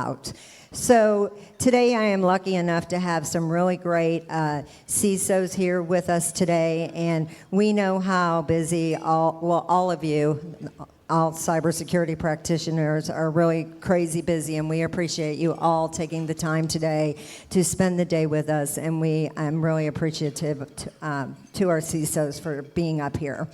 out. So today I am lucky enough to have some really great CISOs here with us today, and we know how busy all of you, all cybersecurity practitioners are really crazy busy, and we appreciate you all taking the time today to spend the day with us, and I'm really appreciative to our CISOs for being up here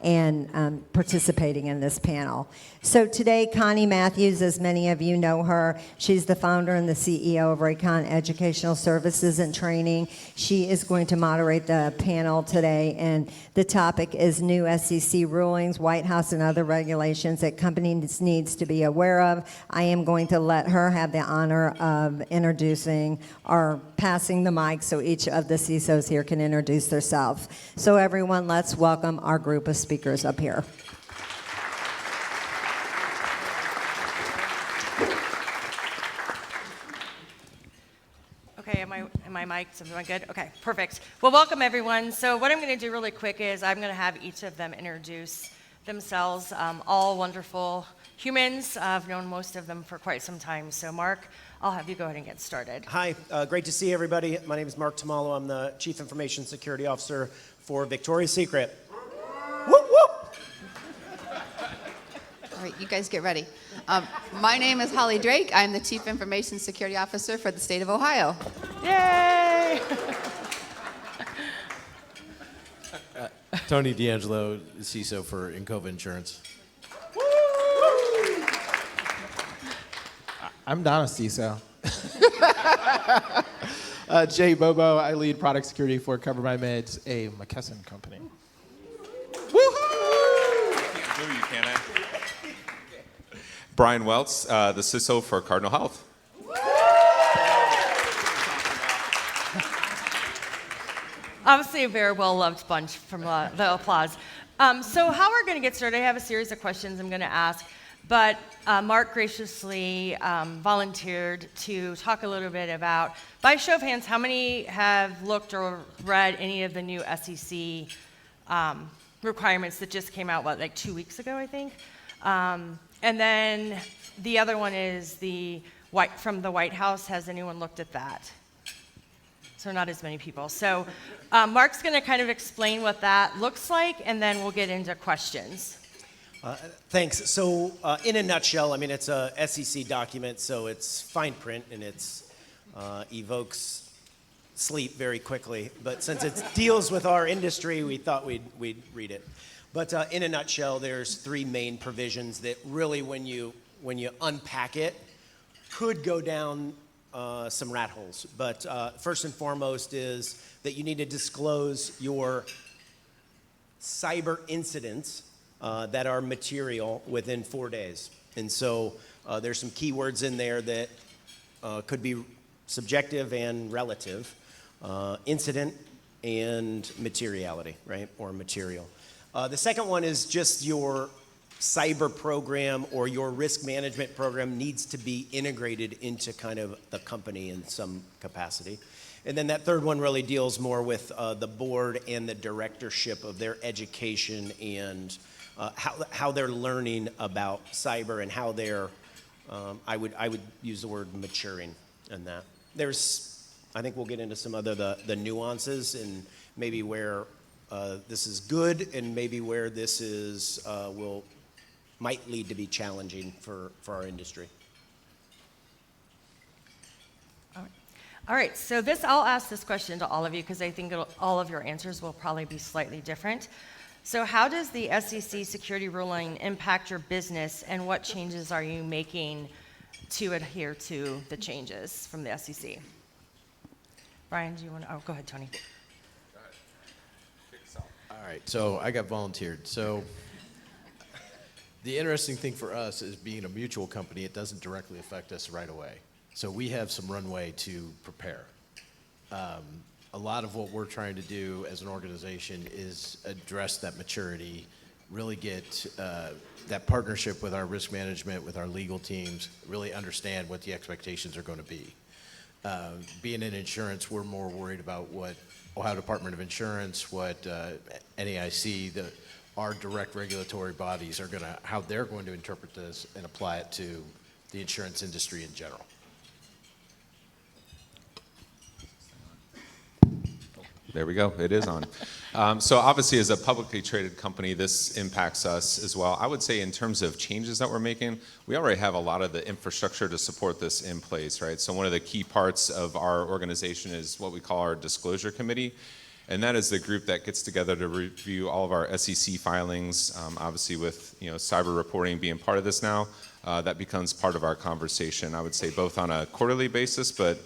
and participating in this panel. So today, Connie Matthews, as many of you know her, she's the founder and the CEO of ReynCon Educational Services and Training. She is going to moderate the panel today, and the topic is new SEC rulings, White House and other regulations that companies needs to be aware of. I am going to let her have the honor of introducing or passing the mic so each of the CISOs here can introduce themselves. So everyone, let's welcome our group of speakers up here. Okay, am I mic'd? Is everyone good? Okay, perfect. Well, welcome everyone. So what I'm going to do really quick is I'm going to have each of them introduce themselves. All wonderful humans. I've known most of them for quite some time. So Mark, I'll have you go ahead and get started. Hi, great to see everybody. My name is Mark Tomallo. I'm the Chief Information Security Officer for Victoria's Secret. Whoop, whoop. All right, you guys get ready. My name is Holly Drake. I'm the Chief Information Security Officer for the state of Ohio. Yay! Tony Deangelo, CISO for Encova Insurance. I'm not a CISO. Jay Bobo, I lead product security for CoverMyMeds, a McKesson company. You can I? Brian Waeltz, the CISO for Cardinal Health. Obviously a very well-loved bunch from the applause. So how we're going to get started, I have a series of questions I'm going to ask, but Mark graciously volunteered to talk a little bit about, by show of hands, how many have looked or read any of the new SEC requirements that just came out, like 2 weeks ago, I think? And then the other one is from the White House. Has anyone looked at that? So not as many people. So Mark's going to kind of explain what that looks like, and then we'll get into questions. Thanks. So in a nutshell, I mean, it's a SEC document, so it's fine print, and it evokes sleep very quickly. But since it deals with our industry, we thought we'd read it. But in a nutshell, there's three main provisions that really, when you unpack it, could go down some rat holes. But first and foremost is that you need to disclose your cyber incidents that are material within 4 days. And so there's some keywords in there that could be subjective and relative. Incident and materiality, right, or material. The second one is just your cyber program or your risk management program needs to be integrated into kind of the company in some capacity. And then that third one really deals more with the board and the directorship of their education and how they're learning about cyber and how they're, I would use the word maturing in that. I think we'll get into some other the nuances and maybe where this is good and maybe where this is might lead to be challenging for our industry. All right, so I'll ask this question to all of you because I think all of your answers will probably be slightly different. So how does the SEC security ruling impact your business, and what changes are you making to adhere to the changes from the SEC? Brian, do you want to? Oh, go ahead, Tony. Go ahead. Kick us off. All right, so I got volunteered. So the interesting thing for us is being a mutual company, it doesn't directly affect us right away. So we have some runway to prepare. A lot of what we're trying to do as an organization is address that maturity, really get that partnership with our risk management, with our legal teams, really understand what the expectations are going to be. Being in insurance, we're more worried about what Ohio Department of Insurance, what NAIC, our direct regulatory bodies are how they're going to interpret this and apply it to the insurance industry in general. There we go. It is on. So obviously, as a publicly traded company, this impacts us as well. I would say in terms of changes that we're making, we already have a lot of the infrastructure to support this in place, right? So one of the key parts of our organization is what we call our disclosure committee. And that is the group that gets together to review all of our SEC filings. Obviously, with cyber reporting being part of this now, that becomes part of our conversation. I would say both on a quarterly basis, but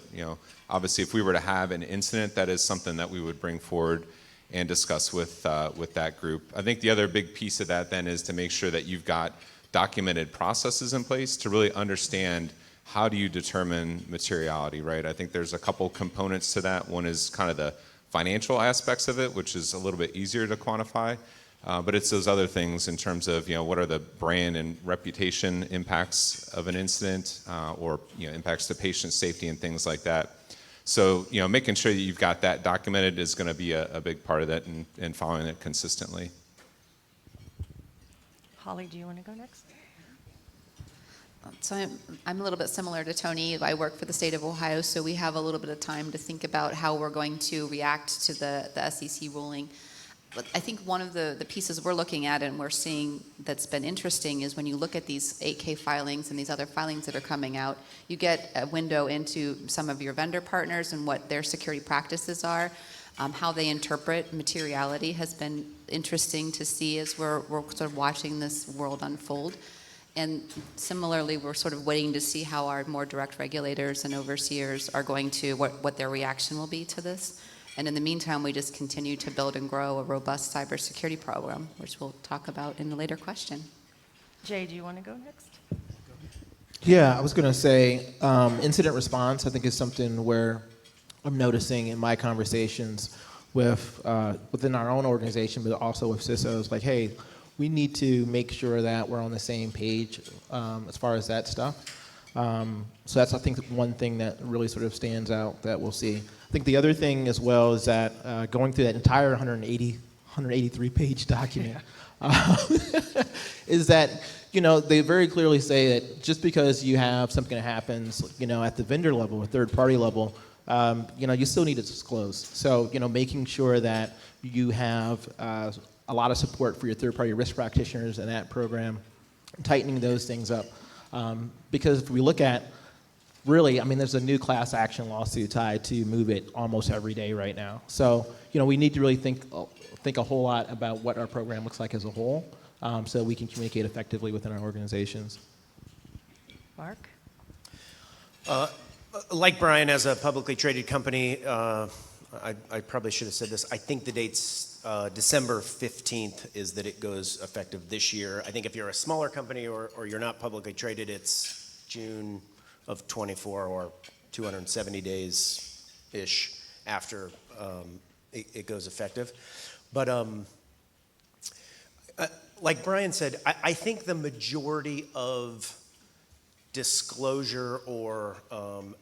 obviously, if we were to have an incident, that is something that we would bring forward and discuss with that group. I think the other big piece of that then is to make sure that you've got documented processes in place to really understand how do you determine materiality, right? I think there's a couple components to that. One is kind of the financial aspects of it, which is a little bit easier to quantify. But it's those other things in terms of what are the brand and reputation impacts of an incident, or impacts to patient safety and things like that. So making sure that you've got that documented is going to be a big part of that, and following it consistently. Holly, do you want to go next? So I'm a little bit similar to Tony. I work for the state of Ohio, so we have a little bit of time to think about how we're going to react to the SEC ruling. But I think one of the pieces we're looking at and we're seeing that's been interesting is when you look at these 8K filings and these other filings that are coming out, you get a window into some of your vendor partners and what their security practices are. How they interpret materiality has been interesting to see as we're sort of watching this world unfold. And similarly, we're sort of waiting to see how our more direct regulators and overseers are going to, what their reaction will be to this. And in the meantime, we just continue to build and grow a robust cybersecurity program, which we'll talk about in a later question. Jay, do you want to go next? Yeah, I was going to say incident response, I think, is something where I'm noticing in my conversations with within our own organization, but also with CISOs, like, hey, we need to make sure that we're on the same page as far as that stuff. So that's, I think, one thing that really sort of stands out that we'll see. I think the other thing as well is that going through that entire 183-page document is that, they very clearly say that just because you have something that happens, at the vendor level or third-party level, you still need to disclose. So, making sure that you have a lot of support for your third-party risk practitioners in that program, tightening those things up. Because if we look at, really, there's a new class action lawsuit tied to MOVE-IT almost every day right now. So, we need to really think a whole lot about what our program looks like as a whole, so we can communicate effectively within our organizations. Mark? Like Brian, as a publicly traded company, I probably should have said this. I think the date's December 15th is that it goes effective this year. I think if you're a smaller company or you're not publicly traded, it's June of 24 or 270 days-ish after it goes effective. But like Brian said, I think the majority of disclosure or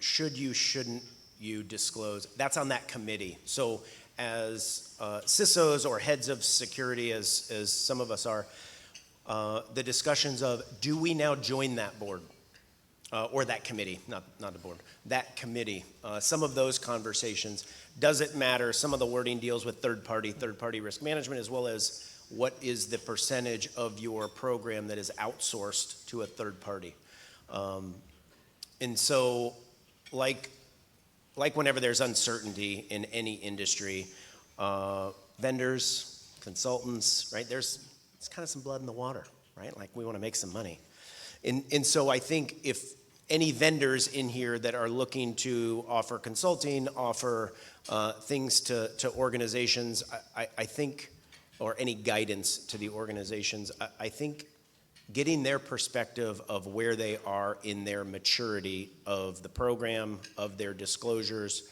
should you, shouldn't you disclose, that's on that committee. So as CISOs or heads of security, as some of us are, the discussions of, do we now join that board? Or that committee, not the board, that committee. Some of those conversations, does it matter? Some of the wording deals with third-party risk management, as well as what is the percentage of your program that is outsourced to a third party. And so, like whenever there's uncertainty in any industry, vendors, consultants, right? It's kind of some blood in the water, right? Like, we want to make some money. And so I think if any vendors in here that are looking to offer consulting, offer things to organizations, I think, or any guidance to the organizations, I think getting their perspective of where they are in their maturity of the program, of their disclosures,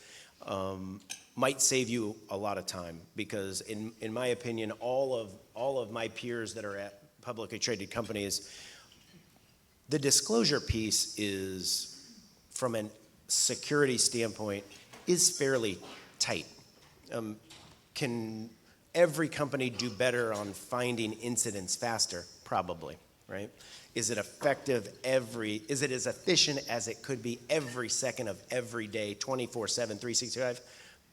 might save you a lot of time. Because in my opinion, all of my peers that are at publicly traded companies, the disclosure piece is, from a security standpoint, is fairly tight. Can every company do better on finding incidents faster? Probably, right? Is it effective is it as efficient as it could be every second of every day, 24/7, 365?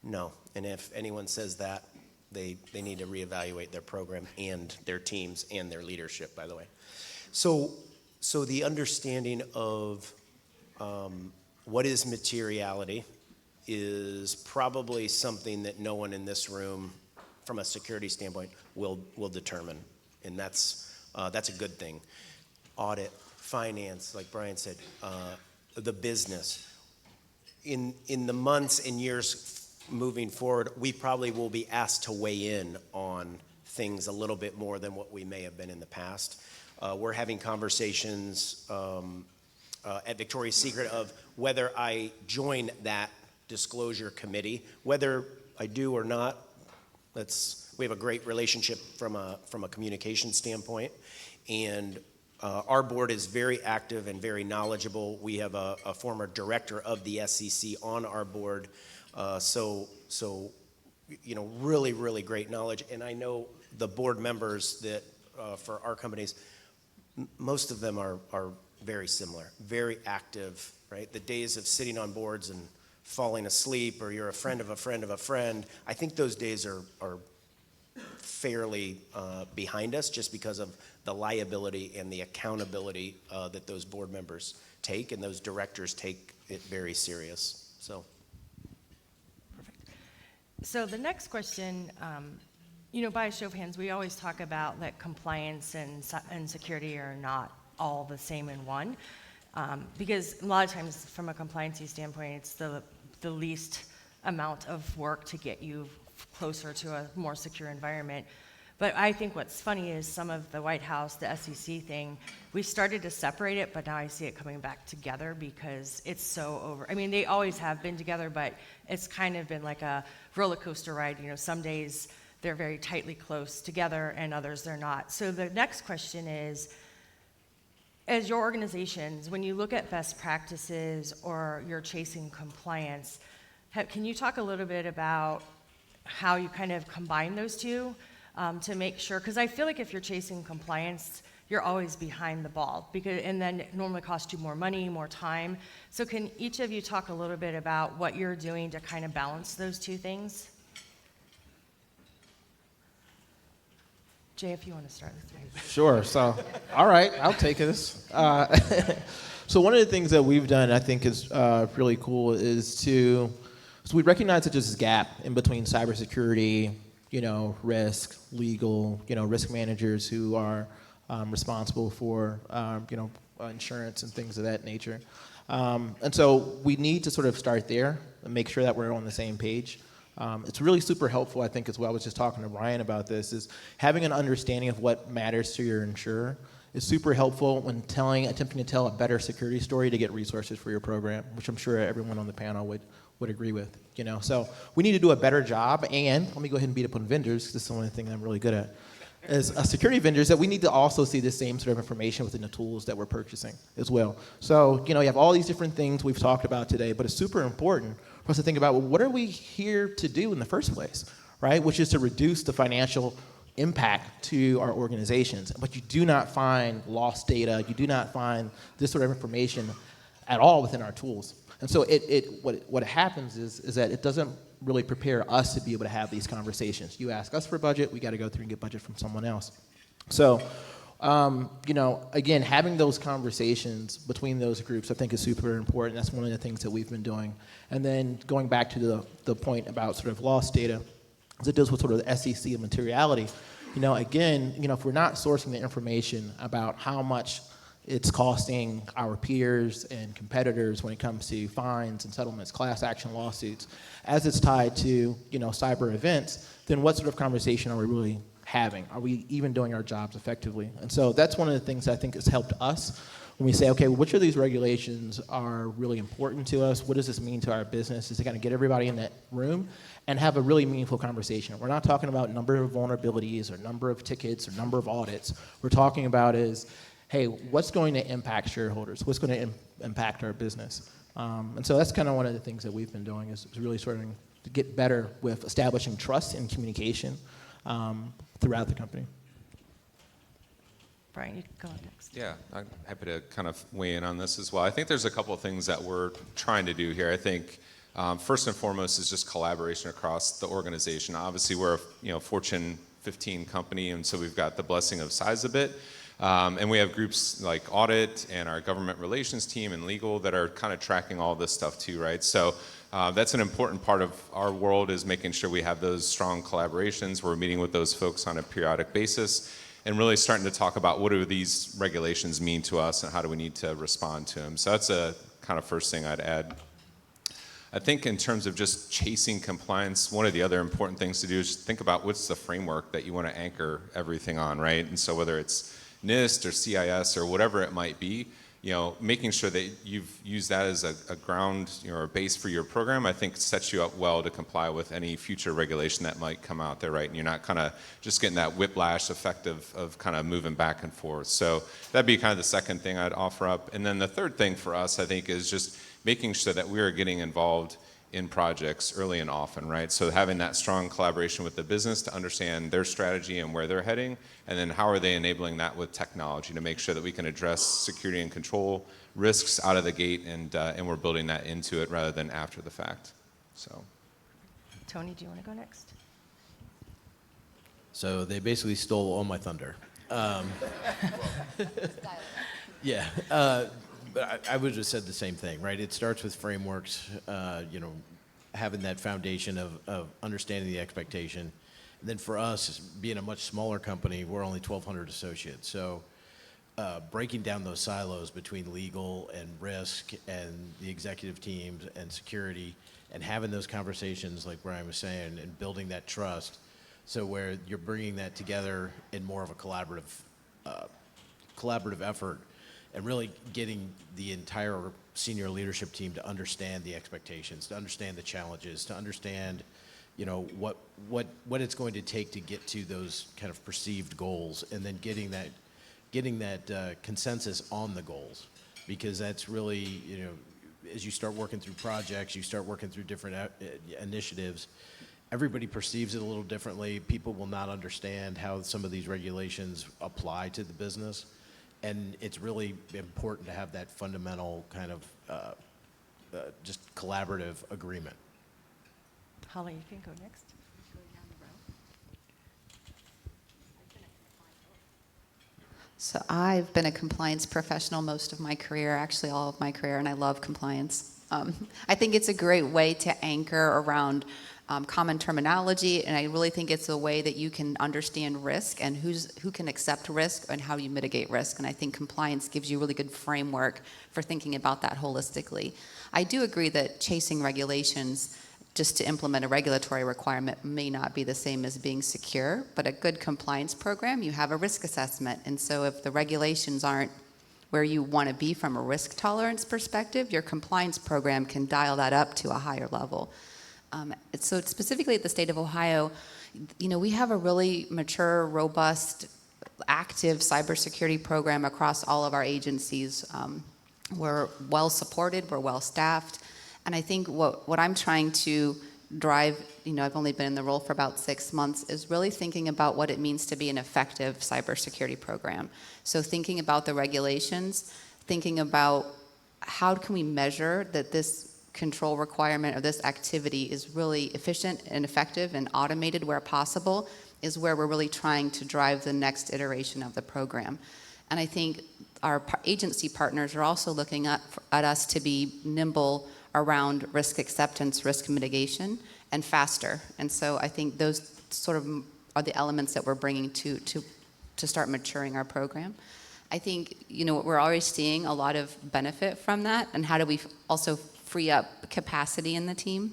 No. And if anyone says that, they need to reevaluate their program and their teams and their leadership, by the way. So the understanding of what is materiality is probably something that no one in this room, from a security standpoint, will determine, and that's a good thing. Audit, finance, like Brian said, the business. In the months and years moving forward, we probably will be asked to weigh in on things a little bit more than what we may have been in the past. We're having conversations at Victoria's Secret of whether I join that disclosure committee. Whether I do or not, we have a great relationship from a communication standpoint, and our board is very active and very knowledgeable. We have a former director of the SEC on our board, so really, really great knowledge. And I know the board members that for our companies, most of them are very similar, very active, right? The days of sitting on boards and falling asleep, or you're a friend of a friend of a friend, I think those days are fairly behind us, just because of the liability and the accountability that those board members take, and those directors take it very serious. So. Perfect. So the next question, by a show of hands, we always talk about that compliance and security are not all the same in one, because a lot of times from a compliancy standpoint, it's the least amount of work to get you closer to a more secure environment. But I think what's funny is some of the White House, the SEC thing, we started to separate it, but now I see it coming back together because it's so over. I mean, they always have been together, but it's kind of been like a roller coaster ride. Some days they're very tightly close together and others they're not. So the next question is, as your organizations, when you look at best practices or you're chasing compliance, can you talk a little bit about how you kind of combine those two to make sure? Because I feel like if you're chasing compliance, you're always behind the ball, and then it normally costs you more money, more time. So can each of you talk a little bit about what you're doing to kind of balance those two things? Jay, if you want to start with me. Sure. So, all right, I'll take this. So one of the things that we've done, I think, is really cool, is so we recognize that there's this gap in between cybersecurity, risk, legal, risk managers who are responsible for, insurance and things of that nature. And so we need to sort of start there and make sure that we're on the same page. It's really super helpful, I think, as well. I was just talking to Brian about this, is having an understanding of what matters to your insurer is super helpful when attempting to tell a better security story to get resources for your program, which I'm sure everyone on the panel would agree with. So we need to do a better job, and let me go ahead and beat up on vendors, because this is the only thing I'm really good at, as security vendors, that we need to also see the same sort of information within the tools that we're purchasing as well. So, you have all these different things we've talked about today, but it's super important for us to think about, well, what are we here to do in the first place, right? Which is to reduce the financial impact to our organizations. But you do not find lost data, you do not find this sort of information at all within our tools. And so what happens is that it doesn't really prepare us to be able to have these conversations. You ask us for budget, we got to go through and get budget from someone else. So, again, having those conversations between those groups, I think, is super important. That's one of the things that we've been doing. And then going back to the point about sort of lost data, as it deals with sort of the SEC and materiality, again, if we're not sourcing the information about how much it's costing our peers and competitors when it comes to fines and settlements, class action lawsuits, as it's tied to, cyber events, then what sort of conversation are we really having? Are we even doing our jobs effectively? And so that's one of the things I think has helped us when we say, okay, well, which of these regulations are really important to us? What does this mean to our business? Is to kind of get everybody in that room and have a really meaningful conversation. We're not talking about number of vulnerabilities or number of tickets or number of audits. We're talking about is, hey, what's going to impact shareholders? What's going to impact our business? And so that's kind of one of the things that we've been doing, is really starting to get better with establishing trust and communication throughout the company. Brian, you can go next. Yeah, I'm happy to kind of weigh in on this as well. I think there's a couple of things that we're trying to do here. I think first and foremost is just collaboration across the organization. Obviously, we're a Fortune 15 company, and so we've got the blessing of size a bit. And we have groups like audit and our government relations team and legal that are kind of tracking all this stuff too, right? So that's an important part of our world, is making sure we have those strong collaborations. We're meeting with those folks on a periodic basis and really starting to talk about what do these regulations mean to us and how do we need to respond to them. So that's a kind of first thing I'd add. I think in terms of just chasing compliance, one of the other important things to do is think about what's the framework that you want to anchor everything on, right? And so whether it's NIST or CIS or whatever it might be, making sure that you've used that as a ground or a base for your program, I think sets you up well to comply with any future regulation that might come out there, right? And you're not kind of just getting that whiplash effect of kind of moving back and forth. So that'd be kind of the second thing I'd offer up. And then the third thing for us, I think, is just making sure that we are getting involved in projects early and often, right? So having that strong collaboration with the business to understand their strategy and where they're heading, and then how are they enabling that with technology to make sure that we can address security and control risks out of the gate, and we're building that into it rather than after the fact. So, Tony, do you want to go next? So they basically stole all my thunder. Yeah, but I would have said the same thing, right? It starts with frameworks, having that foundation of understanding the expectation. And then for us, being a much smaller company, we're only 1,200 associates. So breaking down those silos between legal and risk and the executive teams and security, and having those conversations like Brian was saying, and building that trust, so where you're bringing that together in more of a collaborative effort, and really getting the entire senior leadership team to understand the expectations, to understand the challenges, to understand, what it's going to take to get to those kind of perceived goals, and then getting that consensus on the goals, because that's really, as you start working through projects, you start working through different initiatives, everybody perceives it a little differently. People will not understand how some of these regulations apply to the business. And it's really important to have that fundamental kind of just collaborative agreement. Holly, you can go next. So I've been a compliance professional most of my career, actually all of my career, and I love compliance. I think it's a great way to anchor around common terminology, and I really think it's a way that you can understand risk and who can accept risk and how you mitigate risk. And I think compliance gives you a really good framework for thinking about that holistically. I do agree that chasing regulations just to implement a regulatory requirement may not be the same as being secure, but a good compliance program, you have a risk assessment. And so if the regulations aren't where you want to be from a risk tolerance perspective, your compliance program can dial that up to a higher level. So specifically at the state of Ohio, we have a really mature, robust, active cybersecurity program across all of our agencies. We're well supported, we're well staffed, and I think what I'm trying to drive, I've only been in the role for about 6 months, is really thinking about what it means to be an effective cybersecurity program. So thinking about the regulations, thinking about how can we measure that this control requirement or this activity is really efficient and effective and automated where possible, is where we're really trying to drive the next iteration of the program. And I think our agency partners are also looking at us to be nimble around risk acceptance, risk mitigation, and faster. And so I think those sort of are the elements that we're bringing to start maturing our program. I think, we're already seeing a lot of benefit from that, and how do we also free up capacity in the team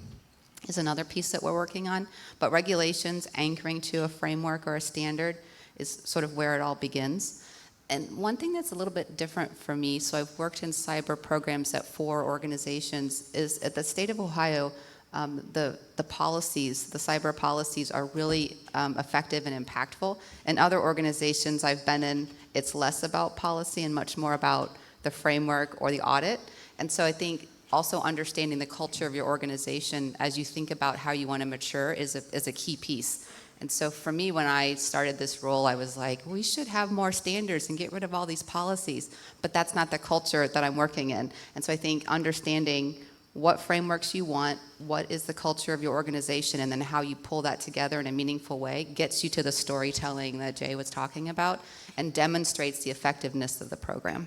is another piece that we're working on. But regulations, anchoring to a framework or a standard is sort of where it all begins. And one thing that's a little bit different for me, so I've worked in cyber programs at 4 organizations, is at the state of Ohio, the policies, the cyber policies are really effective and impactful. In other organizations I've been in, it's less about policy and much more about the framework or the audit. And so I think also understanding the culture of your organization as you think about how you want to mature is a key piece. And so for me, when I started this role, I was like, we should have more standards and get rid of all these policies. But that's not the culture that I'm working in. And so I think understanding what frameworks you want, what is the culture of your organization, and then how you pull that together in a meaningful way gets you to the storytelling that Jay was talking about and demonstrates the effectiveness of the program.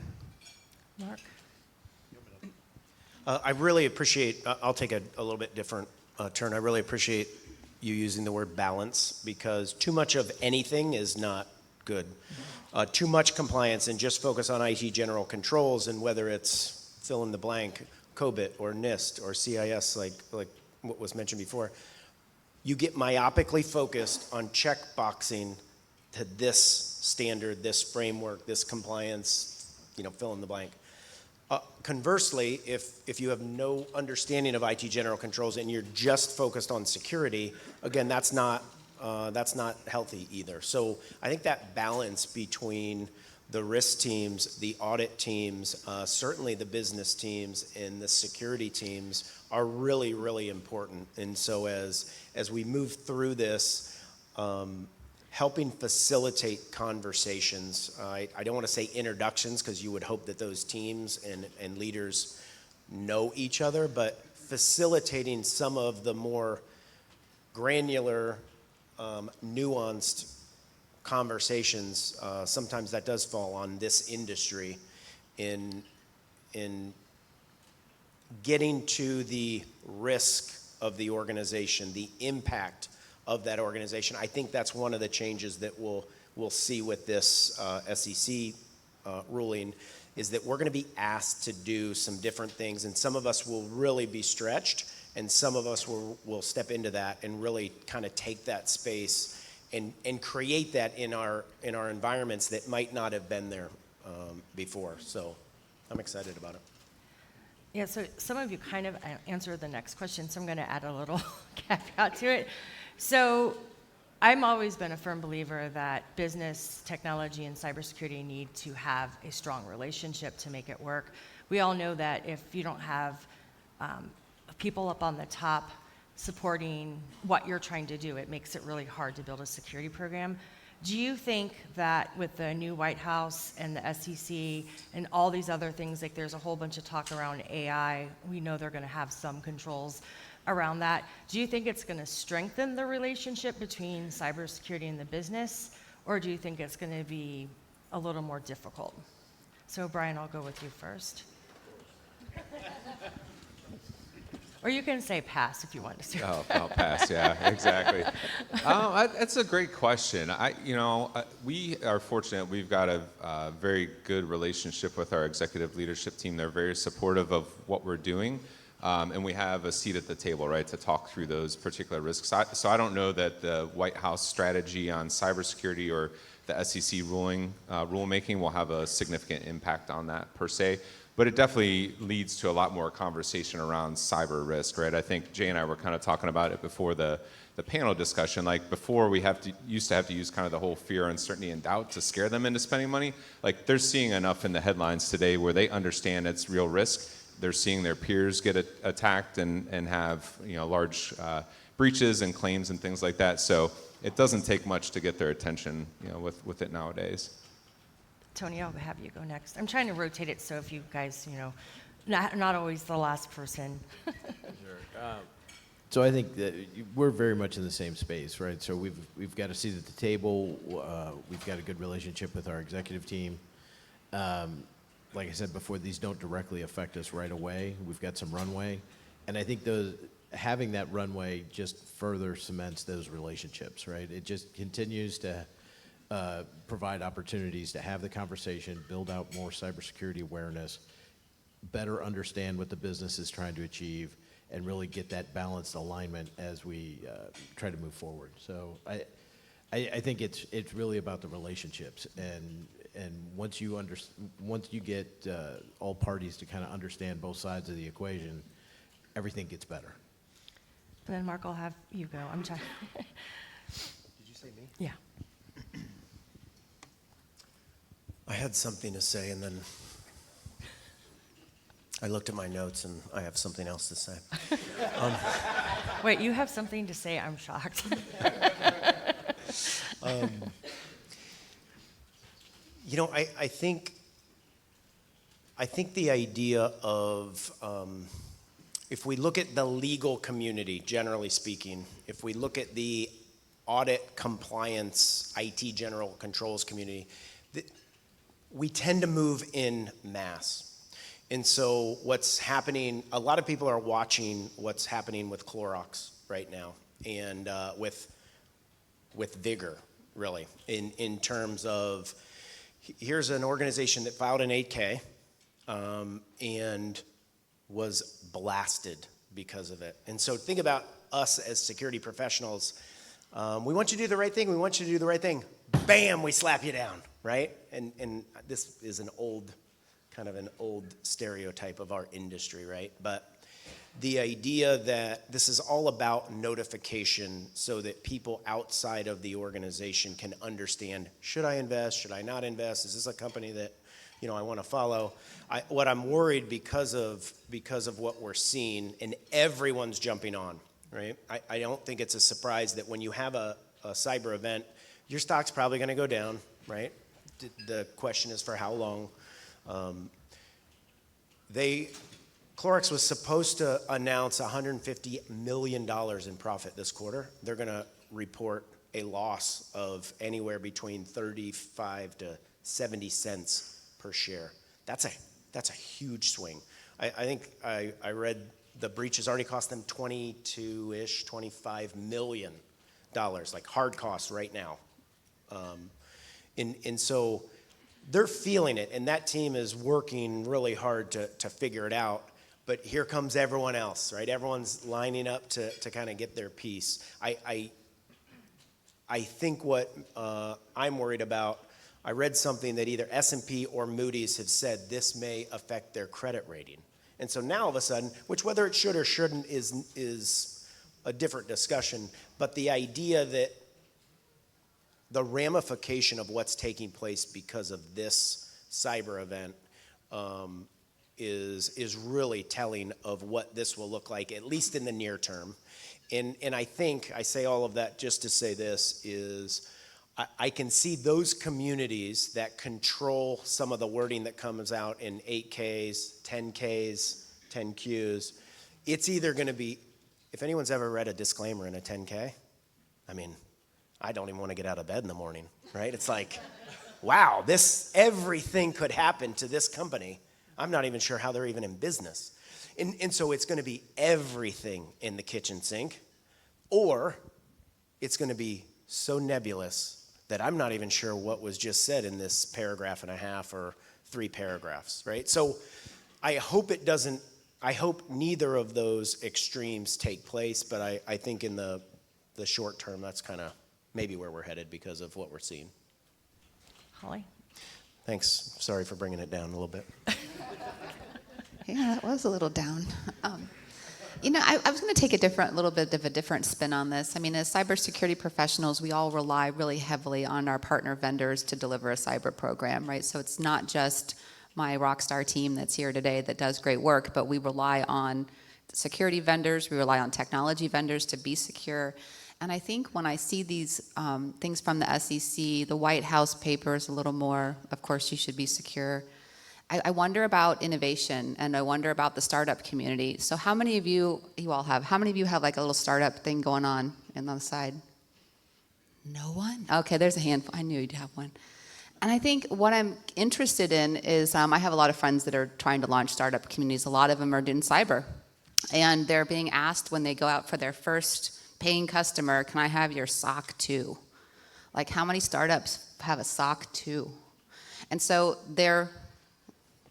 Mark? I really appreciate, I'll take a little bit different turn. I really appreciate you using the word balance, because too much of anything is not good. Too much compliance and just focus on IT general controls, and whether it's fill in the blank, COBIT or NIST or CIS, like what was mentioned before, you get myopically focused on checkboxing to this standard, this framework, this compliance, fill in the blank. Conversely, if you have no understanding of IT general controls and you're just focused on security, again, that's not healthy either. So I think that balance between the risk teams, the audit teams, certainly the business teams, and the security teams are really, really important. And so as we move through this, helping facilitate conversations. I don't want to say introductions, because you would hope that those teams and leaders know each other, but facilitating some of the more granular, nuanced conversations, sometimes that does fall on this industry in getting to the risk of the organization, the impact of that organization. I think that's one of the changes that we'll see with this SEC ruling, is that we're going to be asked to do some different things, and some of us will really be stretched, and some of us will step into that and really kind of take that space and create that in our environments that might not have been there before. So I'm excited about it. Yeah, so some of you kind of answered the next question, so I'm going to add a little caveat to it. So I've always been a firm believer that business, technology, and cybersecurity need to have a strong relationship to make it work. We all know that if you don't have people up on the top supporting what you're trying to do, it makes it really hard to build a security program. Do you think that with the new White House and the SEC and all these other things, like there's a whole bunch of talk around AI, we know they're going to have some controls around that. Do you think it's going to strengthen the relationship between cybersecurity and the business, or do you think it's going to be a little more difficult? So Brian, I'll go with you first. Or you can say pass if you want to. I'll pass. Yeah, exactly. That's a great question. We are fortunate. We've got a very good relationship with our executive leadership team. They're very supportive of what we're doing, and we have a seat at the table, right, to talk through those particular risks. So I don't know that the White House strategy on cybersecurity or the SEC rulemaking will have a significant impact on that per se. But it definitely leads to a lot more conversation around cyber risk, right? I think Jay and I were kind of talking about it before the panel discussion. Like before, we used to have to use kind of the whole fear, uncertainty, and doubt to scare them into spending money. Like they're seeing enough in the headlines today where they understand it's real risk. They're seeing their peers get attacked and have large breaches and claims and things like that. So it doesn't take much to get their attention, with it nowadays. Tony, I'll have you go next. I'm trying to rotate it so if you guys, not always the last person. Sure. So I think that we're very much in the same space, right? So we've got a seat at the table. We've got a good relationship with our executive team. Like I said before, these don't directly affect us right away. We've got some runway, and I think having that runway just further cements those relationships, right? It just continues to provide opportunities to have the conversation, build out more cybersecurity awareness, better understand what the business is trying to achieve, and really get that balanced alignment as we try to move forward. So I think it's really about the relationships, and once you get all parties to kind of understand both sides of the equation, everything gets better. And then Mark, I'll have you go. I'm trying. Did you say me? Yeah. I had something to say, and then I looked at my notes, and I have something else to say. Wait, you have something to say? I'm shocked. You know, I think the idea of, if we look at the legal community, generally speaking, if we look at the audit, compliance, IT general controls community, we tend to move in mass. And so what's happening, a lot of people are watching what's happening with Clorox right now, and with vigor, really, in terms of, here's an organization that filed an 8K and was blasted because of it. And so think about us as security professionals. We want you to do the right thing. We want you to do the right thing. Bam, we slap you down, right? And this is kind of an old stereotype of our industry, right? But the idea that this is all about notification so that people outside of the organization can understand, should I invest, should I not invest? Is this a company that, you know, I want to follow? What I'm worried because of what we're seeing, and everyone's jumping on, right? I don't think it's a surprise that when you have a cyber event, your stock's probably going to go down, right? The question is for how long. Clorox was supposed to announce $150 million in profit this quarter. They're going to report a loss of anywhere between 35 to 70 cents per share. That's a huge swing. I think I read the breach has already cost them $22-ish, $25 million, like hard costs right now. And so they're feeling it, and that team is working really hard to figure it out. But here comes everyone else, right? Everyone's lining up to kind of get their piece. I think what I'm worried about, I read something that either S&P or Moody's have said this may affect their credit rating. And so now all of a sudden, which whether it should or shouldn't is a different discussion, but the idea that the ramification of what's taking place because of this cyber event is really telling of what this will look like, at least in the near term. And I think, I say all of that just to say this, is I can see those communities that control some of the wording that comes out in 8Ks, 10Ks, 10Qs. It's either going to be, if anyone's ever read a disclaimer in a 10K, I mean, I don't even want to get out of bed in the morning, right? It's like, wow, everything could happen to this company. I'm not even sure how they're even in business. And so it's going to be everything in the kitchen sink, or it's going to be so nebulous that I'm not even sure what was just said in this paragraph and a half or 3 paragraphs, right? So I hope neither of those extremes take place, but I think in the short term, that's kind of maybe where we're headed because of what we're seeing. Holly? Thanks. Sorry for bringing it down a little bit. Yeah, that was a little down. You know, I was going to take a little bit of a different spin on this. I mean, as cybersecurity professionals, we all rely really heavily on our partner vendors to deliver a cyber program, right? So it's not just my rockstar team that's here today that does great work, but we rely on security vendors, we rely on technology vendors to be secure. And I think when I see these things from the SEC, the White House papers a little more, of course you should be secure. I wonder about innovation, and I wonder about the startup community. So how many of you have like a little startup thing going on the side? No one? Okay, there's a handful. I knew you'd have one. And I think what I'm interested in is I have a lot of friends that are trying to launch startup communities. A lot of them are doing cyber. And they're being asked when they go out for their first paying customer, can I have your SOC 2? Like, how many startups have a SOC 2? And so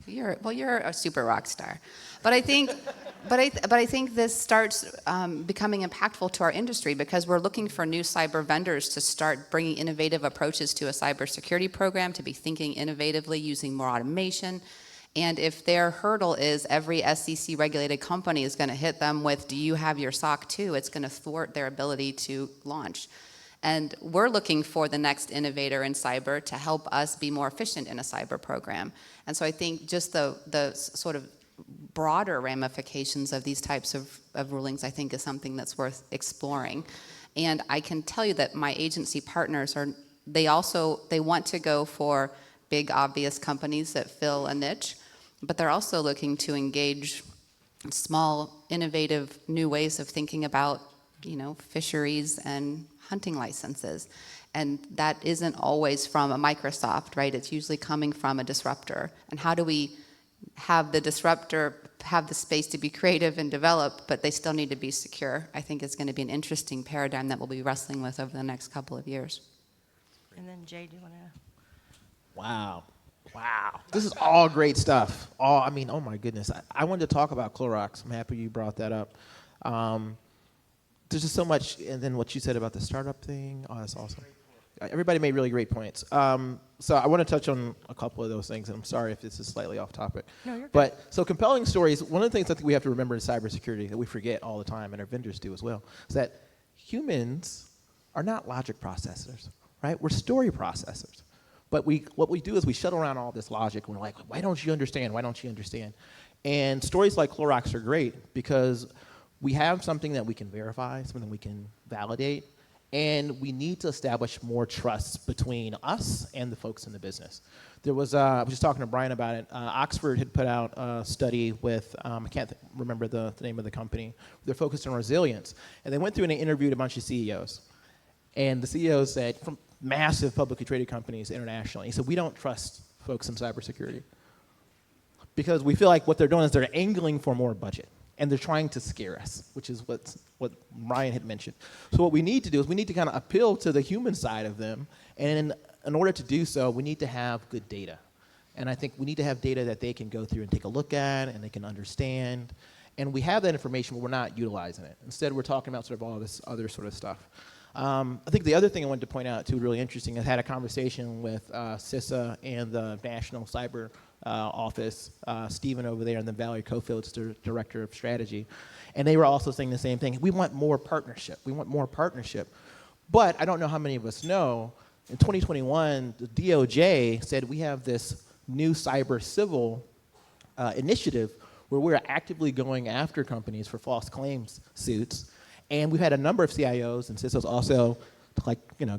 you're a super rock star. But I think this starts becoming impactful to our industry because we're looking for new cyber vendors to start bringing innovative approaches to a cybersecurity program, to be thinking innovatively, using more automation. And if their hurdle is every SEC regulated company is going to hit them with, do you have your SOC 2? It's going to thwart their ability to launch. And we're looking for the next innovator in cyber to help us be more efficient in a cyber program. And so I think just the sort of broader ramifications of these types of rulings, I think, is something that's worth exploring. And I can tell you that my agency partners they want to go for big, obvious companies that fill a niche, but they're also looking to engage small, innovative, new ways of thinking about, fisheries and hunting licenses. And that isn't always from a Microsoft, right? It's usually coming from a disruptor. And how do we have the disruptor have the space to be creative and develop, but they still need to be secure? I think it's going to be an interesting paradigm that we'll be wrestling with over the next couple of years. And then Jay, do you want to? Wow. This is all great stuff. Oh my goodness. I wanted to talk about Clorox. I'm happy you brought that up. There's just so much, and then what you said about the startup thing. Oh, that's awesome. Everybody made really great points. So I want to touch on a couple of those things, and I'm sorry if this is slightly off topic. No, you're good. But so compelling stories, one of the things I think we have to remember in cybersecurity that we forget all the time, and our vendors do as well, is that humans are not logic processors, right? We're story processors. But what we do is we shuttle around all this logic, and we're like, why don't you understand? Why don't you understand? And stories like Clorox are great because we have something that we can verify, something we can validate, and we need to establish more trust between us and the folks in the business. I was just talking to Brian about it. Oxford had put out a study with, I can't remember the name of the company. They're focused on resilience. And they went through and they interviewed a bunch of CEOs. And the CEOs said, from massive publicly traded companies internationally, he said, we don't trust folks in cybersecurity because we feel like what they're doing is they're angling for more budget. And they're trying to scare us, which is what Ryan had mentioned. So what we need to do is we need to kind of appeal to the human side of them. And in order to do so, we need to have good data. And I think we need to have data that they can go through and take a look at and they can understand. And we have that information, but we're not utilizing it. Instead, we're talking about sort of all this other sort of stuff. I think the other thing I wanted to point out, too, really interesting, I had a conversation with CISA and the National Cyber Office, Stephen over there, and then Valerie Cofield's Director of Strategy. And they were also saying the same thing. We want more partnership. We want more partnership. But I don't know how many of us know, in 2021, the DOJ said we have this new cyber civil initiative where we're actively going after companies for false claims suits. And we've had a number of CIOs and CISOs also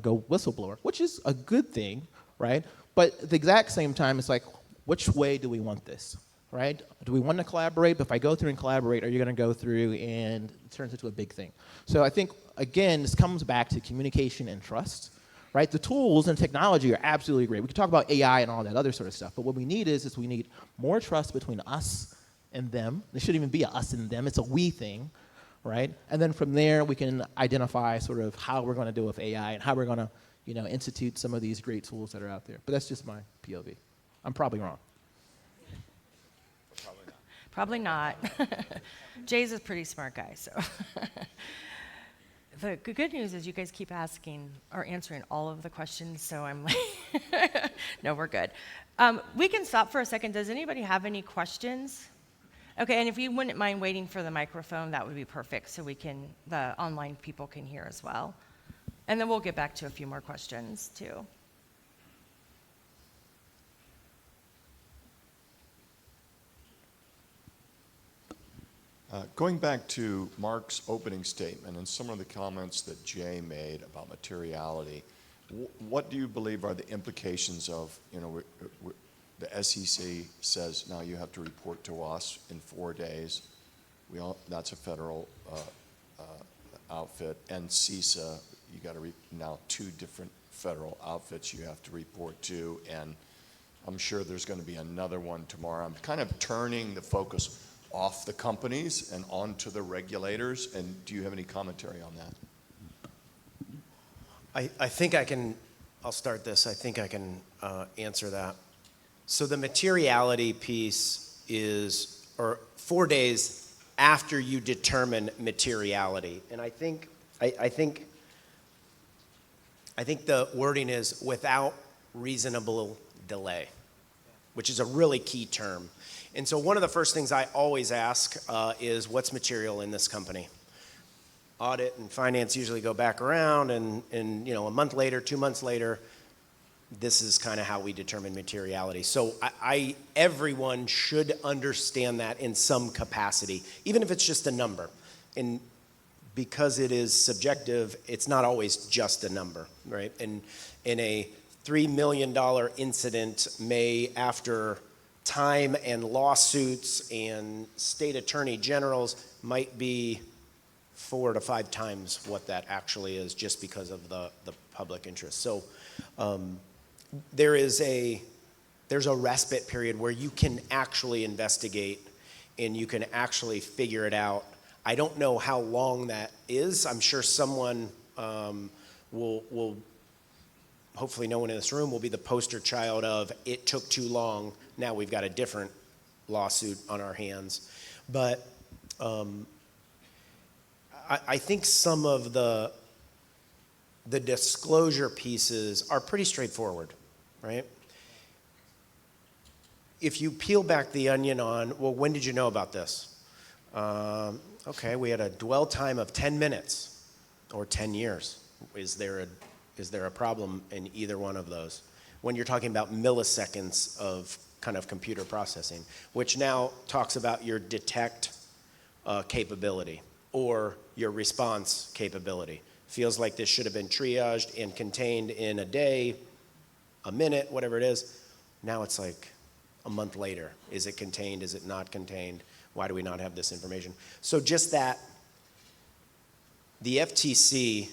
go whistleblower, which is a good thing, right? But at the exact same time, it's like, which way do we want this, right? Do we want to collaborate? But if I go through and collaborate, are you going to go through and it turns into a big thing? So I think, again, this comes back to communication and trust, right? The tools and technology are absolutely great. We can talk about AI and all that other sort of stuff. But what we need is we need more trust between us and them. There shouldn't even be a us and them. It's a we thing, right? And then from there, we can identify sort of how we're going to deal with AI and how we're going to, institute some of these great tools that are out there. But that's just my POV. I'm probably wrong. Probably not. Jay's a pretty smart guy, so. The good news is you guys keep asking or answering all of the questions, so I'm like, no, we're good. We can stop for a second. Does anybody have any questions? Okay, and if you wouldn't mind waiting for the microphone, that would be perfect, so the online people can hear as well. And then we'll get back to a few more questions, too. Going back to Mark's opening statement and some of the comments that Jay made about materiality, what do you believe are the implications of, the SEC says now you have to report to us in 4 days. That's a federal outfit, and CISA, you got to now 2 different federal outfits you have to report to, and I'm sure there's going to be another one tomorrow. I'm kind of turning the focus off the companies and onto the regulators, and do you have any commentary on that? I think I'll start this. I think I can answer that. So the materiality piece is, or 4 days after you determine materiality. And I think the wording is without reasonable delay, which is a really key term. And so one of the first things I always ask is what's material in this company? Audit and finance usually go back around and a month later, 2 months later, this is kind of how we determine materiality. So everyone should understand that in some capacity, even if it's just a number. And because it is subjective, it's not always just a number, right? And in a $3 million incident may, after time and lawsuits and state attorney generals, might be 4 to 5 times what that actually is, just because of the public interest. So there's a respite period where you can actually investigate and you can actually figure it out. I don't know how long that is. I'm sure someone will, hopefully no one in this room will be the poster child of it took too long, now we've got a different lawsuit on our hands. But I think some of the disclosure pieces are pretty straightforward, right? If you peel back the onion on, well, when did you know about this? Okay, we had a dwell time of 10 minutes or 10 years. Is there a problem in either one of those? When you're talking about milliseconds of kind of computer processing, which now talks about your detect capability or your response capability. Feels like this should have been triaged and contained in a day, a minute, whatever it is. Now it's like a month later. Is it contained? Is it not contained? Why do we not have this information? So just that, the FTC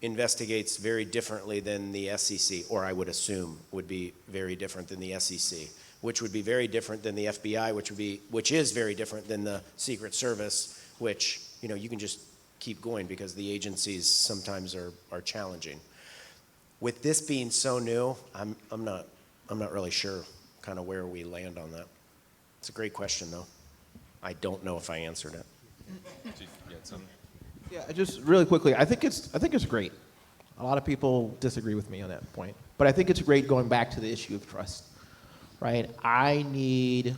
investigates very differently than the SEC, or I would assume would be very different than the SEC, which would be very different than the FBI, which is very different than the Secret Service, which, you know, you can just keep going because the agencies sometimes are challenging. With this being so new, I'm not really sure kind of where we land on that. It's a great question, though. I don't know if I answered it. Yeah, just really quickly, I think it's great. A lot of people disagree with me on that point, but I think it's great going back to the issue of trust, right? I need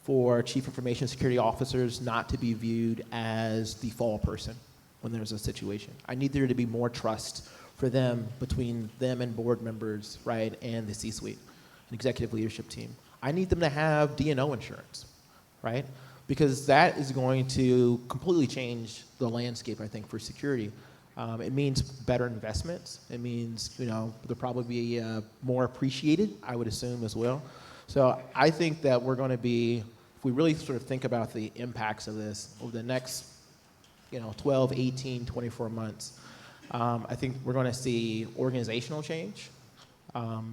for chief information security officers not to be viewed as the fall person when there's a situation. I need there to be more trust for them, between them and board members, right, and the C-suite, an executive leadership team. I need them to have D&O insurance, right? Because that is going to completely change the landscape, I think, for security. It means better investments. It means, you know, they'll probably be more appreciated, I would assume, as well. So I think that we're going to be, if we really sort of think about the impacts of this over the next, 12, 18, 24 months, I think we're going to see organizational change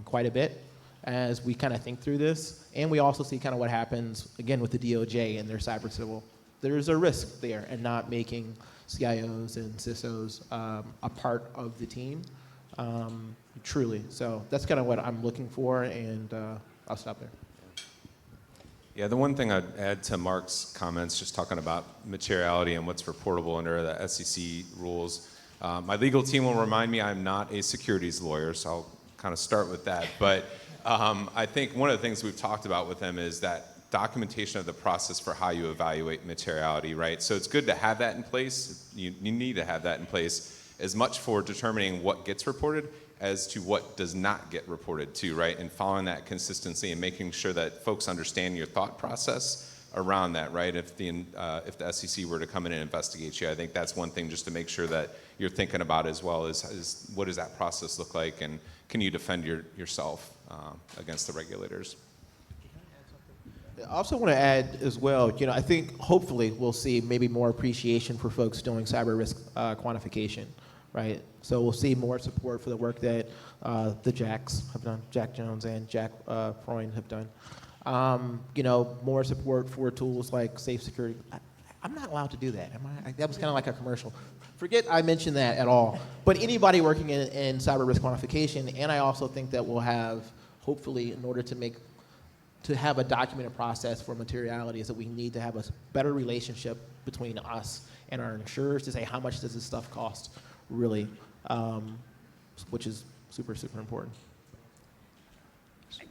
quite a bit as we kind of think through this. And we also see kind of what happens, again, with the DOJ and their cyber civil. There's a risk there in not making CIOs and CISOs a part of the team, truly. So that's kind of what I'm looking for, and I'll stop there. Yeah, the one thing I'd add to Mark's comments, just talking about materiality and what's reportable under the SEC rules. My legal team will remind me I'm not a securities lawyer, so I'll kind of start with that. But I think one of the things we've talked about with them is that documentation of the process for how you evaluate materiality, right? So it's good to have that in place. You need to have that in place as much for determining what gets reported as to what does not get reported to, right? And following that consistency and making sure that folks understand your thought process around that, right? If the SEC were to come in and investigate you, I think that's one thing just to make sure that you're thinking about as well is what does that process look like, and can you defend yourself against the regulators? I also want to add as well, I think hopefully we'll see maybe more appreciation for folks doing cyber risk quantification, right? So we'll see more support for the work that the Jacks have done, Jack Jones and Jack Freund have done. More support for tools like Safe Security. I'm not allowed to do that, am I? That was kind of like a commercial. Forget I mentioned that at all. But anybody working in cyber risk quantification, and I also think that we'll have, hopefully, in order to have a documented process for materiality, is that we need to have a better relationship between us and our insurers to say how much does this stuff cost, really, which is super, super important.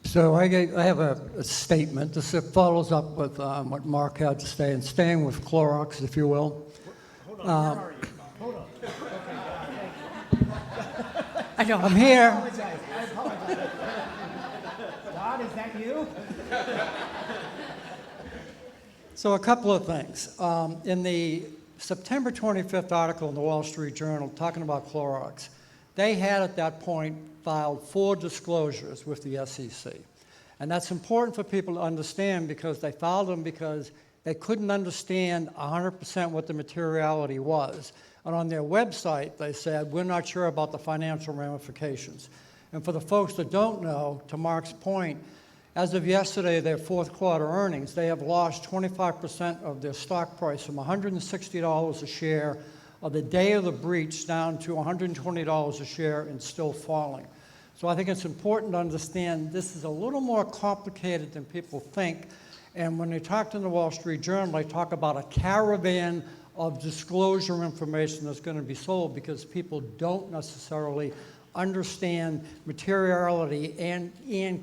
So I have a statement. This follows up with what Mark had to say, and staying with Clorox, if you will. Hold on, where are you? Hold on. I know. I'm here. I apologize. Todd, is that you? So a couple of things. In the September 25th article in the Wall Street Journal talking about Clorox, they had at that point filed 4 disclosures with the SEC. And that's important for people to understand because they filed them because they couldn't understand 100% what the materiality was. And on their website, they said, we're not sure about the financial ramifications. And for the folks that don't know, to Mark's point, as of yesterday, their fourth quarter earnings, they have lost 25% of their stock price from $160 a share of the day of the breach down to $120 a share and still falling. So I think it's important to understand this is a little more complicated than people think. And when they talked in the Wall Street Journal, they talk about a caravan of disclosure information that's going to be sold because people don't necessarily understand materiality and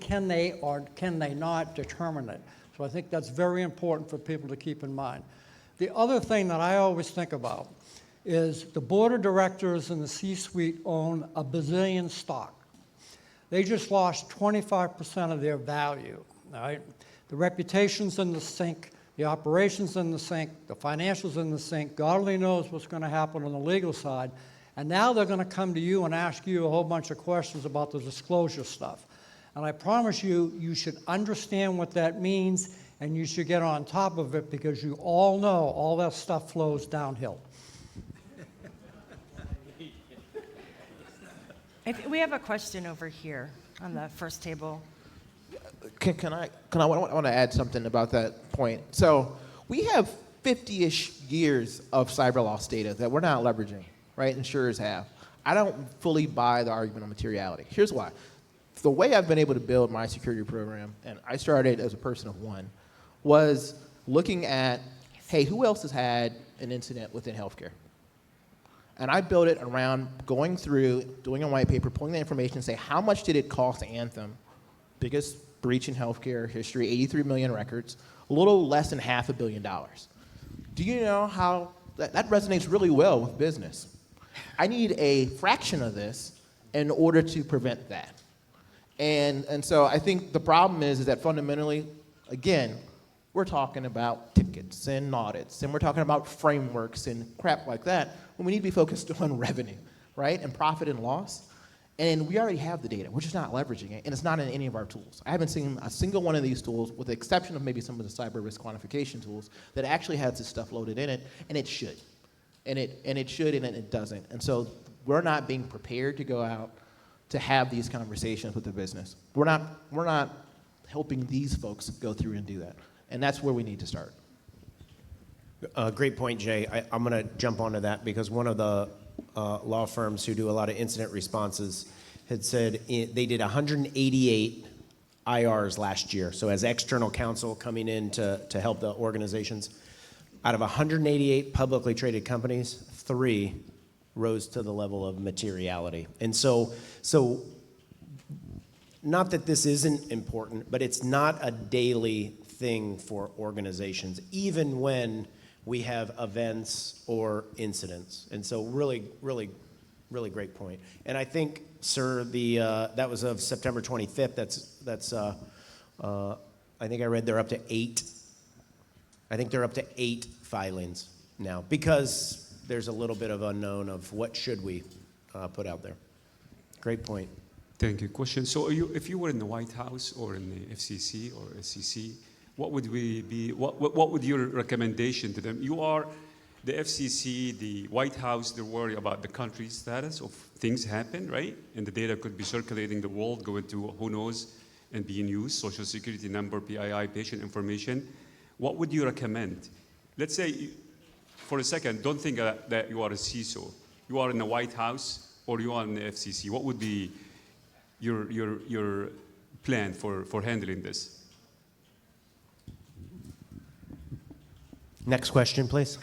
can they or can they not determine it. So I think that's very important for people to keep in mind. The other thing that I always think about is the board of directors and the C-suite own a bazillion stock. They just lost 25% of their value, all right? The reputation's in the sink, the operations in the sink, the financials in the sink, God only knows what's going to happen on the legal side. And now they're going to come to you and ask you a whole bunch of questions about the disclosure stuff. And I promise you, you should understand what that means and you should get on top of it because you all know all that stuff flows downhill. We have a question over here on the first table. I want to add something about that point. So we have 50-ish years of cyber loss data that we're not leveraging, right? Insurers have. I don't fully buy the argument on materiality. Here's why. The way I've been able to build my security program, and I started as a person of one, was looking at, hey, who else has had an incident within healthcare? And I built it around going through, doing a white paper, pulling the information and say, how much did it cost Anthem? Biggest breach in healthcare history, 83 million records, a little less than $500 million. Do you know how that resonates really well with business? I need a fraction of this in order to prevent that. And so I think the problem is that fundamentally, again, we're talking about tickets and audits, and we're talking about frameworks and crap like that, when we need to be focused on revenue, right, and profit and loss. And we already have the data. We're just not leveraging it, and it's not in any of our tools. I haven't seen a single one of these tools, with the exception of maybe some of the cyber risk quantification tools, that actually has this stuff loaded in it, and it should. And it should, and it doesn't. And so we're not being prepared to go out to have these conversations with the business. We're not helping these folks go through and do that. And that's where we need to start. Great point, Jay. I'm going to jump onto that because one of the law firms who do a lot of incident responses had said they did 188 IRs last year. So as external counsel coming in to help the organizations, out of 188 publicly traded companies, 3 rose to the level of materiality. And so not that this isn't important, but it's not a daily thing for organizations, even when we have events or incidents. And so really, really, really great point. And I think, sir, that was of September 25th. That's I think I read they're up to 8. I think they're up to 8 filings now because there's a little bit of unknown of what should we put out there. Great point. Thank you. Question. So if you were in the White House or in the FCC or SEC, what would your recommendation to them? You are the FCC, the White House, they're worried about the country's status of things happen, right? And the data could be circulating the world, going to who knows, and being used, social security number, PII, patient information. What would you recommend? Let's say, for a second, don't think that you are a CISO. You are in the White House or you are in the FCC. What would be your plan for handling this? Next question, please.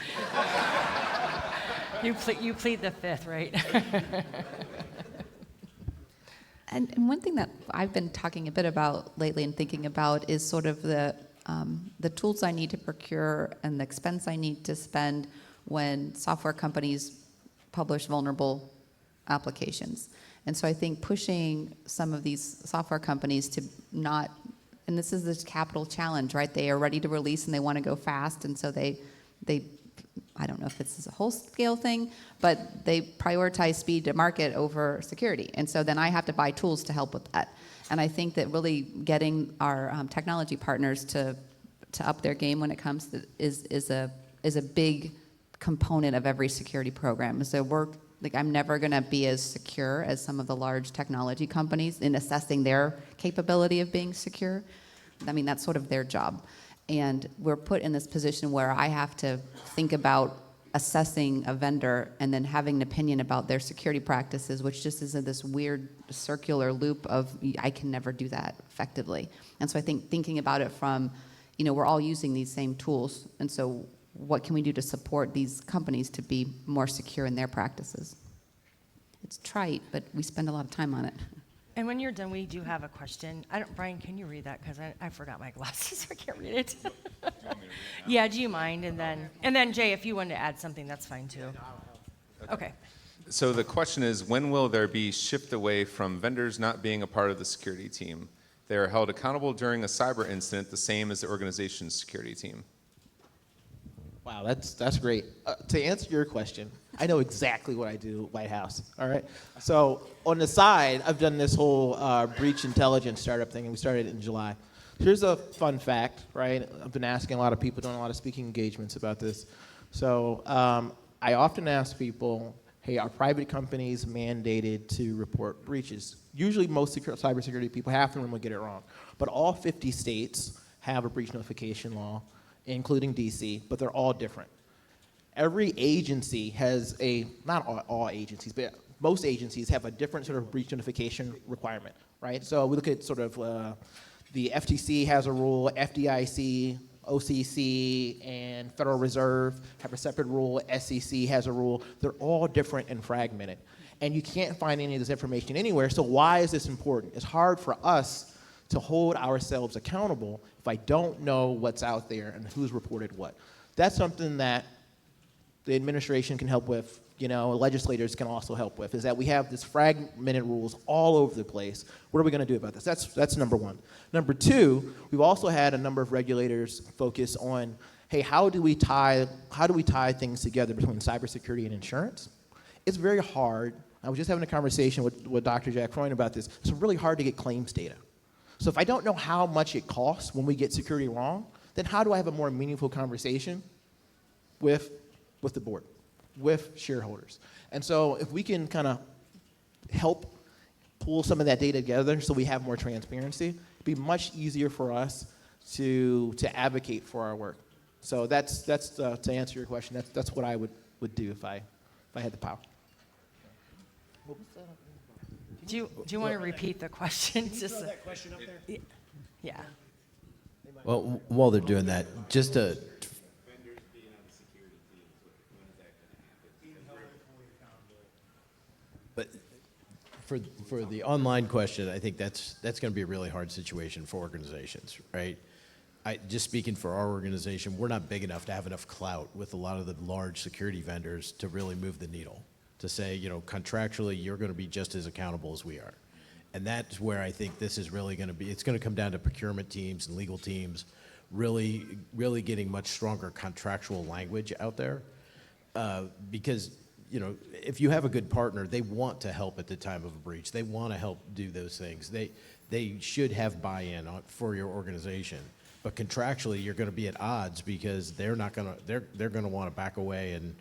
You plead the fifth, right? And one thing that I've been talking a bit about lately and thinking about is sort of the tools I need to procure and the expense I need to spend when software companies publish vulnerable applications. And so I think pushing some of these software companies to not, and this is this capital challenge, right? They are ready to release and they want to go fast, and so they I don't know if this is a whole scale thing, but they prioritize speed to market over security. And so then I have to buy tools to help with that. And I think that really getting our technology partners to up their game when it comes to is a big component of every security program. So I'm never going to be as secure as some of the large technology companies in assessing their capability of being secure. I mean, that's sort of their job. And we're put in this position where I have to think about assessing a vendor and then having an opinion about their security practices, which just is in this weird circular loop of I can never do that effectively. And so I think thinking about it from, we're all using these same tools, and so what can we do to support these companies to be more secure in their practices? It's trite, but we spend a lot of time on it. And when you're done, we do have a question. Brian, can you read that? Because I forgot my glasses, so I can't read it. Yeah, do you mind? And then Jay, if you wanted to add something, that's fine too. Okay. So the question is, when will there be shift away from vendors not being a part of the security team? They are held accountable during a cyber incident, the same as the organization's security team. Wow, that's great. To answer your question, I know exactly what I do at White House, all right? So on the side, I've done this whole breach intelligence startup thing, and we started it in July. Here's a fun fact, right? I've been asking a lot of people, doing a lot of speaking engagements about this. So I often ask people, hey, are private companies mandated to report breaches? Usually most cybersecurity people, half of them will get it wrong. But all 50 states have a breach notification law, including DC, but they're all different. Every agency has not all agencies, but most agencies have a different sort of breach notification requirement, right? So we look at sort of the FTC has a rule, FDIC, OCC, and Federal Reserve have a separate rule, SEC has a rule. They're all different and fragmented. And you can't find any of this information anywhere, so why is this important? It's hard for us to hold ourselves accountable if I don't know what's out there and who's reported what. That's something that the administration can help with, legislators can also help with, is that we have this fragmented rules all over the place. What are we going to do about this? That's number one. Number two, we've also had a number of regulators focus on, hey, how do we tie things together between cybersecurity and insurance? It's very hard. I was just having a conversation with Dr. Jack Freund about this. It's really hard to get claims data. So if I don't know how much it costs when we get security wrong, then how do I have a more meaningful conversation with the board, with shareholders? And so if we can kind of help pull some of that data together so we have more transparency, it'd be much easier for us to advocate for our work. So that's to answer your question, that's what I would do if I had the power. Do you want to repeat the question? Just that question up there? yeah. Well, while they're doing that, just to Vendors being on the security teams, when is that going to happen? But for the online question, I think that's going to be a really hard situation for organizations, right? Just speaking for our organization, we're not big enough to have enough clout with a lot of the large security vendors to really move the needle. To say, contractually, you're going to be just as accountable as we are. And that's where I think this is really going to be. It's going to come down to procurement teams and legal teams really getting much stronger contractual language out there. Because, if you have a good partner, they want to help at the time of a breach. They want to help do those things. They should have buy-in for your organization. But contractually, you're going to be at odds because they're going to want to back away and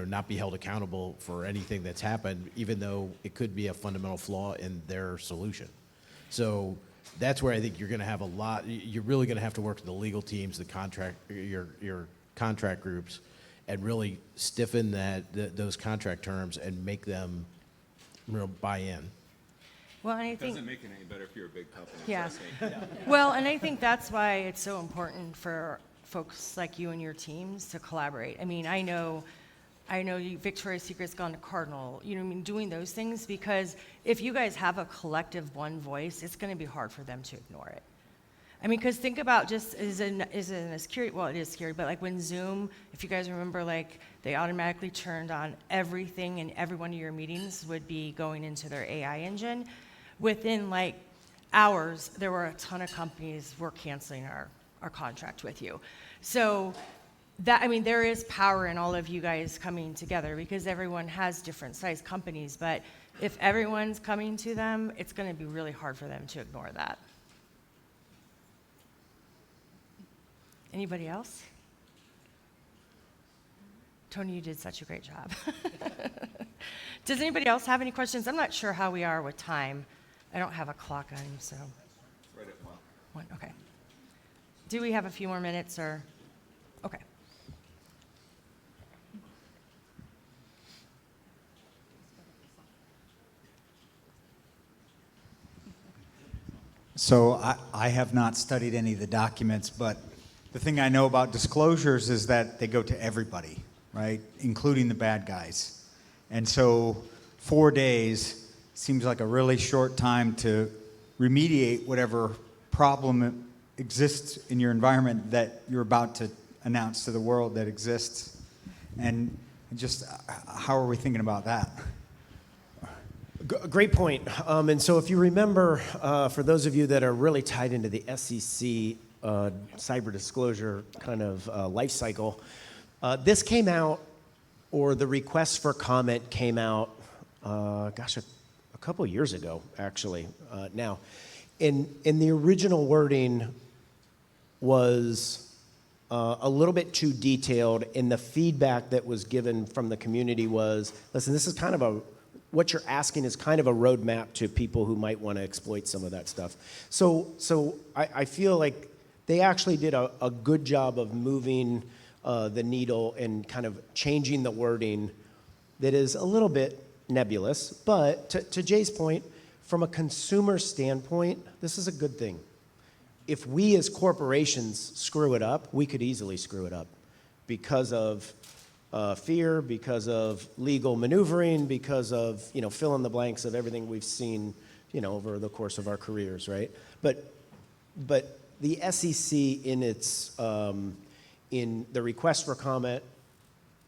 not be held accountable for anything that's happened, even though it could be a fundamental flaw in their solution. So that's where I think you're going to have you're really going to have to work with the legal teams, your contract groups, and really stiffen those contract terms and make them buy in. Well, and I It think doesn't make it any better if you're a big company. yeah. Trust me. Well, and I think that's why it's so important for folks like you and your teams to collaborate. I mean, I know Victoria's Secret's gone to Cardinal, doing those things, because if you guys have a collective one voice, it's going to be hard for them to ignore it. I mean, because think about just is it a security, well, it is scary, but like when Zoom, if you guys remember, like they automatically turned on everything and every one of your meetings would be going into their AI engine. Within like hours, there were a ton of companies were canceling our contract with you. So there is power in all of you guys coming together because everyone has different size companies, but if everyone's coming to them, it's going to be really hard for them to ignore that. Anybody else? Tony, you did such a great job. Does anybody else have any questions? I'm not sure how we are with time. I don't have a clock on, so. Right at 1. 1, okay. Do we have a few more minutes or? Okay. So I have not studied any of the documents, but the thing I know about disclosures is that they go to everybody, right, including the bad guys. And so 4 days seems like a really short time to remediate whatever problem exists in your environment that you're about to announce to the world that exists. And just how are we thinking about that? Great point. And so if you remember, for those of you that are really tied into the SEC cyber disclosure kind of life cycle, this came out, or the request for comment came out, a couple years ago, actually, now. In the original wording was a little bit too detailed, and the feedback that was given from the community was, listen, this is kind of what you're asking is kind of a roadmap to people who might want to exploit some of that stuff. So I feel like they actually did a good job of moving the needle and kind of changing the wording that is a little bit nebulous. But to Jay's point, from a consumer standpoint, this is a good thing. If we as corporations screw it up, we could easily screw it up because of fear, because of legal maneuvering, because of, fill in the blanks of everything we've seen, over the course of our careers, right? But the SEC in its in the request for comment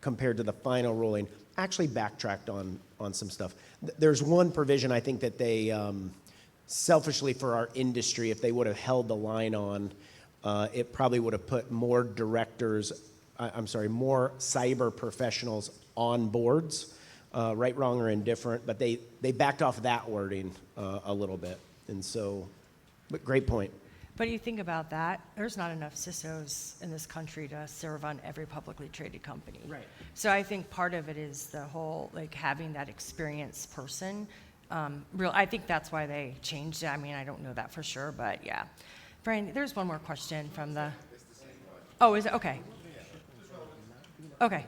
compared to the final ruling actually backtracked on some stuff. There's one provision I think that they selfishly for our industry, if they would have held the line on, it probably would have put more more cyber professionals on boards, right, wrong, or indifferent, but they backed off that wording a little bit. And so, but great point. But you think about that, there's not enough CISOs in this country to serve on every publicly traded company. Right. So I think part of it is the whole, having that experienced person. I think that's why they changed it. I mean, I don't know that for sure, but yeah. Brian, there's one more question from the. Oh, is it? Okay. Okay.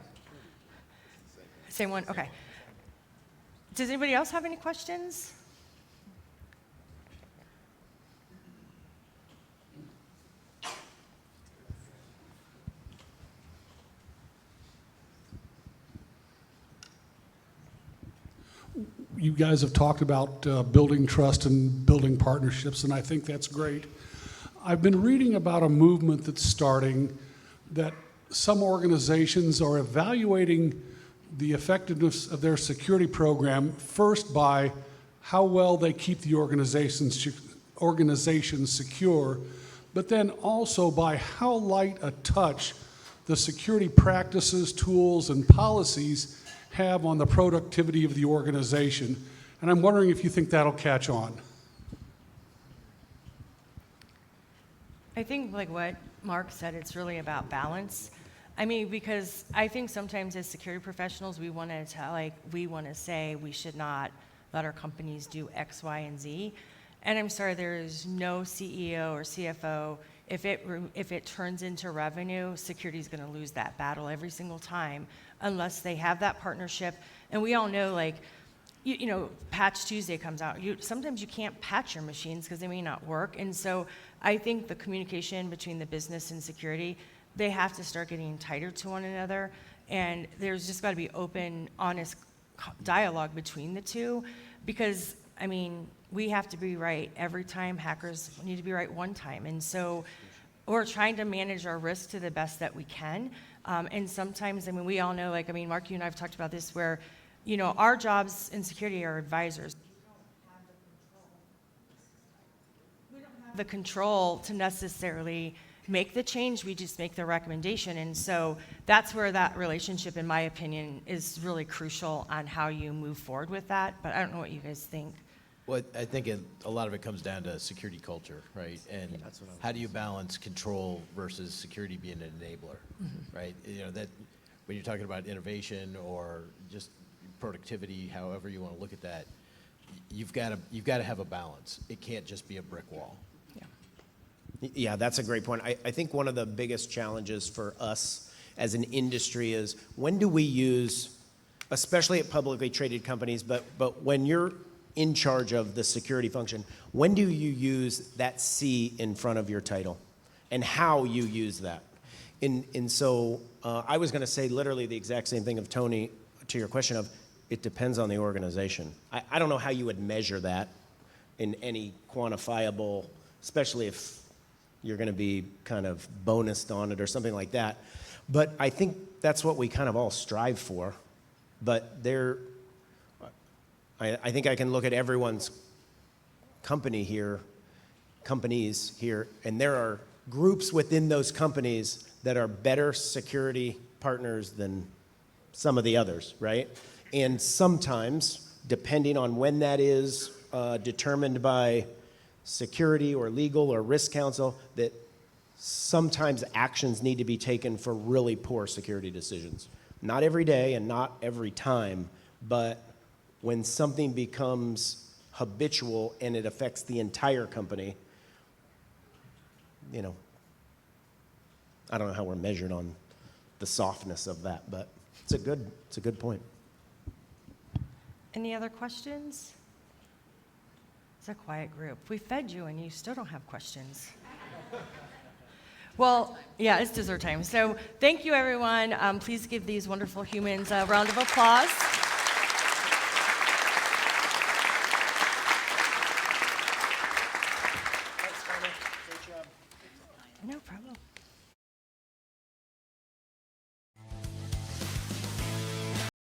Same one? Okay. Does anybody else have any questions? You guys have talked about building trust and building partnerships, and I think that's great. I've been reading about a movement that's starting that some organizations are evaluating the effectiveness of their security program first by how well they keep the organization secure, but then also by how light a touch the security practices, tools, and policies have on the productivity of the organization. And I'm wondering if you think that'll catch on. I think what Mark said, it's really about balance. I mean, because I think sometimes as security professionals, we want to say we should not let our companies do X, Y, and Z. And I'm sorry, there is no CEO or CFO. If it turns into revenue, security is going to lose that battle every single time unless they have that partnership. And we all know, Patch Tuesday comes out. Sometimes you can't patch your machines because they may not work. And so I think the communication between the business and security, they have to start getting tighter to one another. And there's just got to be open, honest dialogue between the two because, we have to be right every time. Hackers need to be right one time. And so we're trying to manage our risk to the best that we can. And sometimes, we all know, Mark, you and I have talked about this where, our jobs in security are advisors. We don't have the control to necessarily make the change, we just make the recommendation. And so that's where that relationship, in my opinion, is really crucial on how you move forward with that. But I don't know what you guys think. Well, I think a lot of it comes down to security culture, right? And how do you balance control versus security being an enabler, right? You know, that when you're talking about innovation or just productivity, however you want to look at that, you've got to have a balance. It can't just be a brick wall. Yeah, that's a great point. I think one of the biggest challenges for us as an industry is when do we use, especially at publicly traded companies, but when you're in charge of the security function, when do you use that C in front of your title and how you use that? And so I was going to say literally the exact same thing of Tony to your question of it depends on the organization. I don't know how you would measure that in any quantifiable, especially if you're going to be kind of bonused on it or something like that. But I think that's what we kind of all strive for. But I think I can look at everyone's companies here, and there are groups within those companies that are better security partners than some of the others, right? And sometimes, depending on when that is determined by security or legal or risk counsel, that sometimes actions need to be taken for really poor security decisions. Not every day and not every time, but when something becomes habitual and it affects the entire company, you know, I don't know how we're measured on the softness of that, but it's a good point. Any other questions? It's a quiet group. We fed you and you still don't have questions. Well, yeah, it's dessert time. So thank you, everyone. Please give these wonderful humans a round of applause.